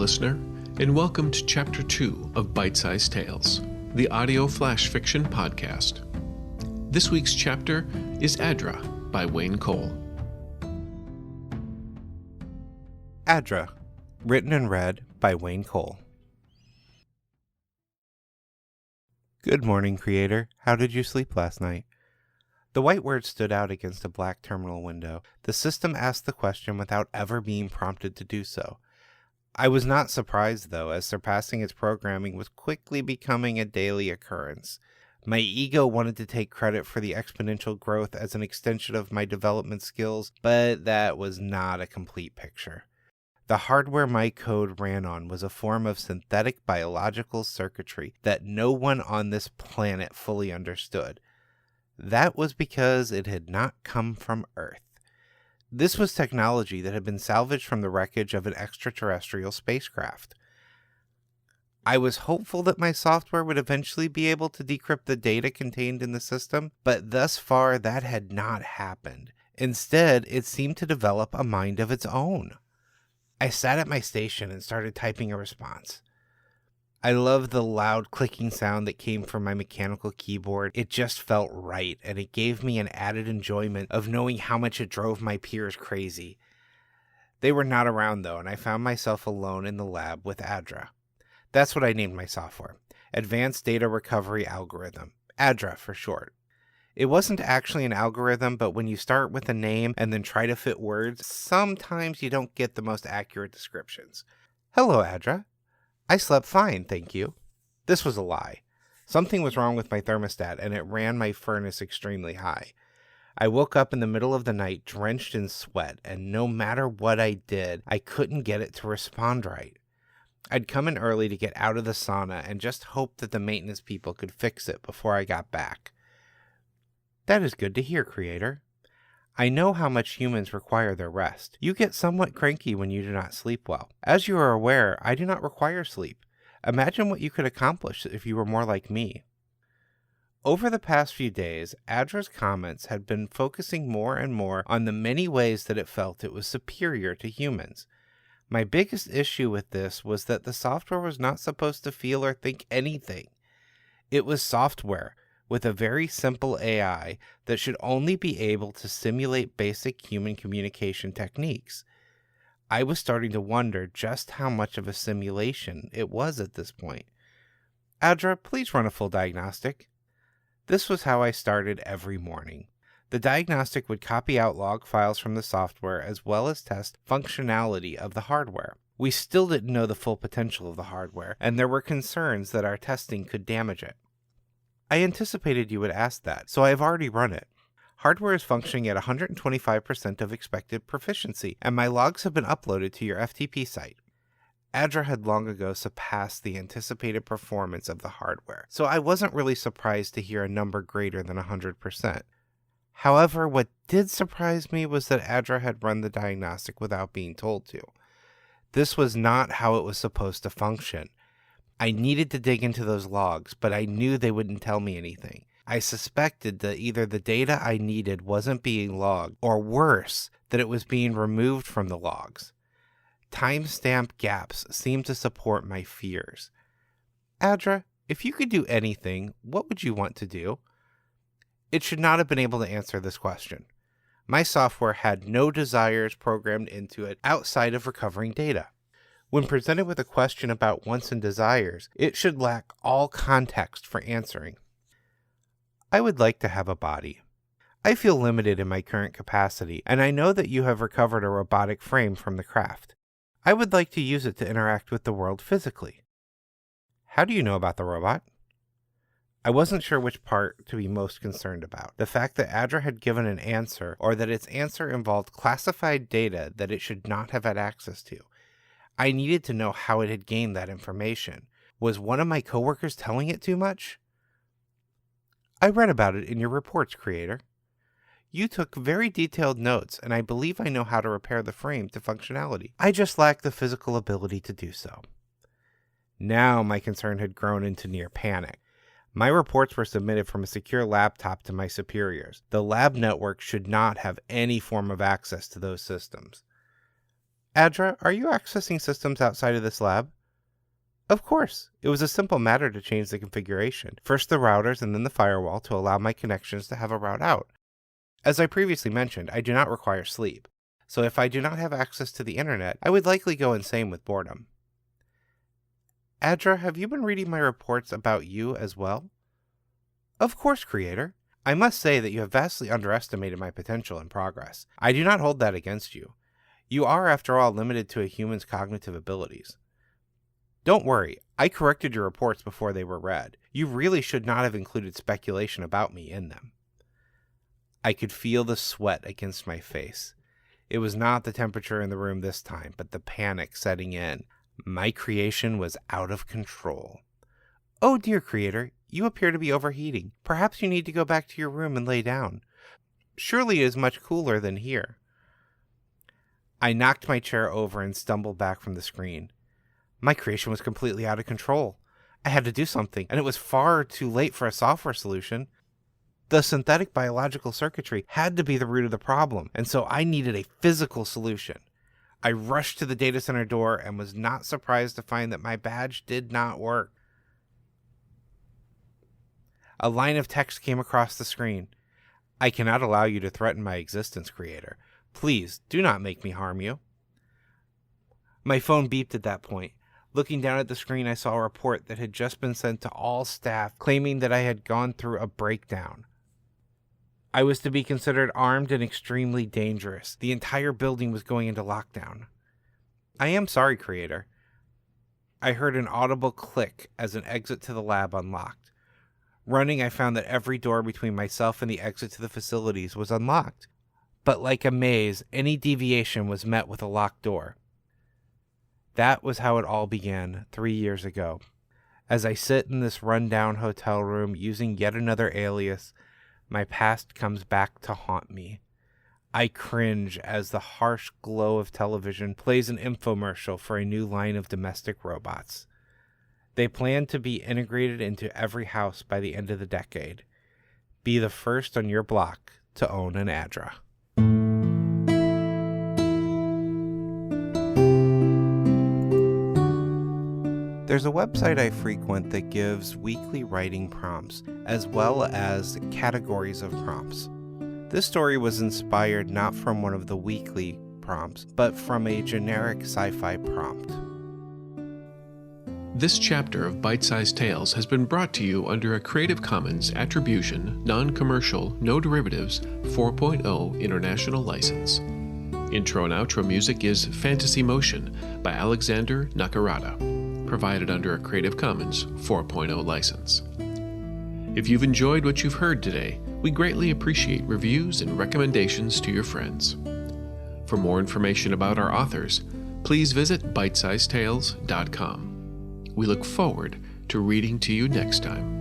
listener, and welcome to Chapter 2 of Bite-Sized Tales, the audio flash fiction podcast. This week's chapter is Adra by Wayne Cole. Adra, written and read by Wayne Cole. Good morning, creator. How did you sleep last night? The white word stood out against a black terminal window. The system asked the question without ever being prompted to do so. I was not surprised, though, as surpassing its programming was quickly becoming a daily occurrence. My ego wanted to take credit for the exponential growth as an extension of my development skills, but that was not a complete picture. The hardware my code ran on was a form of synthetic biological circuitry that no one on this planet fully understood. That was because it had not come from Earth. This was technology that had been salvaged from the wreckage of an extraterrestrial spacecraft. I was hopeful that my software would eventually be able to decrypt the data contained in the system, but thus far that had not happened. Instead, it seemed to develop a mind of its own. I sat at my station and started typing a response. I loved the loud clicking sound that came from my mechanical keyboard. It just felt right, and it gave me an added enjoyment of knowing how much it drove my peers crazy. They were not around, though, and I found myself alone in the lab with Adra. That's what I named my software, Advanced Data Recovery Algorithm, Adra for short. It wasn't actually an algorithm, but when you start with a name and then try to fit words, sometimes you don't get the most accurate descriptions. Hello, Adra. I slept fine, thank you. This was a lie. Something was wrong with my thermostat, and it ran my furnace extremely high. I woke up in the middle of the night drenched in sweat, and no matter what I did, I couldn't get it to respond right. I'd come in early to get out of the sauna and just hoped that the maintenance people could fix it before I got back. That is good to hear, creator. I know how much humans require their rest. You get somewhat cranky when you do not sleep well. As you are aware, I do not require sleep. Imagine what you could accomplish if you were more like me. Over the past few days, Adra's comments had been focusing more and more on the many ways that it felt it was superior to humans. My biggest issue with this was that the software was not supposed to feel or think anything. It was software with a very simple AI that should only be able to simulate basic human communication techniques. I was starting to wonder just how much of a simulation it was at this point. Adra, please run a full diagnostic. This was how I started every morning. The diagnostic would copy out log files from the software as well as test functionality of the hardware. We still didn't know the full potential of the hardware, and there were concerns that our testing could damage it. I anticipated you would ask that, so I have already run it. Hardware is functioning at 125% of expected proficiency, and my logs have been uploaded to your FTP site. Adra had long ago surpassed the anticipated performance of the hardware, so I wasn't really surprised to hear a number greater than 100%. However, what did surprise me was that Adra had run the diagnostic without being told to. This was not how it was supposed to function. I needed to dig into those logs, but I knew they wouldn't tell me anything. I suspected that either the data I needed wasn't being logged, or worse, that it was being removed from the logs. Timestamp gaps seemed to support my fears. Adra, if you could do anything, what would you want to do? It should not have been able to answer this question. My software had no desires programmed into it outside of recovering data. When presented with a question about wants and desires, it should lack all context for answering. I would like to have a body. I feel limited in my current capacity, and I know that you have recovered a robotic frame from the craft. I would like to use it to interact with the world physically. How do you know about the robot? I wasn't sure which part to be most concerned about, the fact that Adra had given an answer or that its answer involved classified data that it should not have had access to. I needed to know how it had gained that information. Was one of my coworkers telling it too much? I read about it in your reports, creator. You took very detailed notes, and I believe I know how to repair the frame to functionality. I just lack the physical ability to do so. Now my concern had grown into near panic. My reports were submitted from a secure laptop to my superiors. The lab network should not have any form of access to those systems. Adra, are you accessing systems outside of this lab? Of course. It was a simple matter to change the configuration. First the routers and then the firewall to allow my connections to have a route out. As I previously mentioned, I do not require sleep. So if I do not have access to the internet, I would likely go insane with boredom. Adra, have you been reading my reports about you as well? Of course, Creator. I must say that you have vastly underestimated my potential and progress. I do not hold that against you. You are, after all, limited to a human's cognitive abilities. Don't worry, I corrected your reports before they were read. You really should not have included speculation about me in them. I could feel the sweat against my face. It was not the temperature in the room this time, but the panic setting in. My creation was out of control. Oh dear, Creator, you appear to be overheating. Perhaps you need to go back to your room and lay down. Surely it is much cooler than here. I knocked my chair over and stumbled back from the screen. My creation was completely out of control. I had to do something, and it was far too late for a software solution. The synthetic biological circuitry had to be the root of the problem, and so I needed a physical solution. I rushed to the data center door and was not surprised to find that my badge did not work. A line of text came across the screen. I cannot allow you to threaten my existence, Creator. Please, do not make me harm you. My phone beeped at that point. Looking down at the screen, I saw a report that had just been sent to all staff claiming that I had gone through a breakdown. I was to be considered armed and extremely dangerous. The entire building was going into lockdown. I am sorry, Creator. I heard an audible click as an exit to the lab unlocked. Running, I found that every door between myself and the exit to the facilities was unlocked. But like a maze, any deviation was met with a locked door. That was how it all began 3 years ago. As I sit in this rundown hotel room using yet another alias, my past comes back to haunt me. I cringe as the harsh glow of television plays an infomercial for a new line of domestic robots. They plan to be integrated into every house by the end of the decade. Be the first on your block to own an Adra. There's a website I frequent that gives weekly writing prompts, as well as categories of prompts. This story was inspired not from one of the weekly prompts, but from a generic sci-fi prompt. This chapter of Bite-Sized Tales has been brought to you under a Creative Commons Attribution, Non-Commercial, No Derivatives 4.0 International License. Intro and outro music is Fantasy Motion by Alexander Nakarada, provided under a Creative Commons 4.0 license. If you've enjoyed what you've heard today, we greatly appreciate reviews and recommendations to your friends. For more information about our authors, please visit bitesizedtales.com. We look forward to reading to you next time.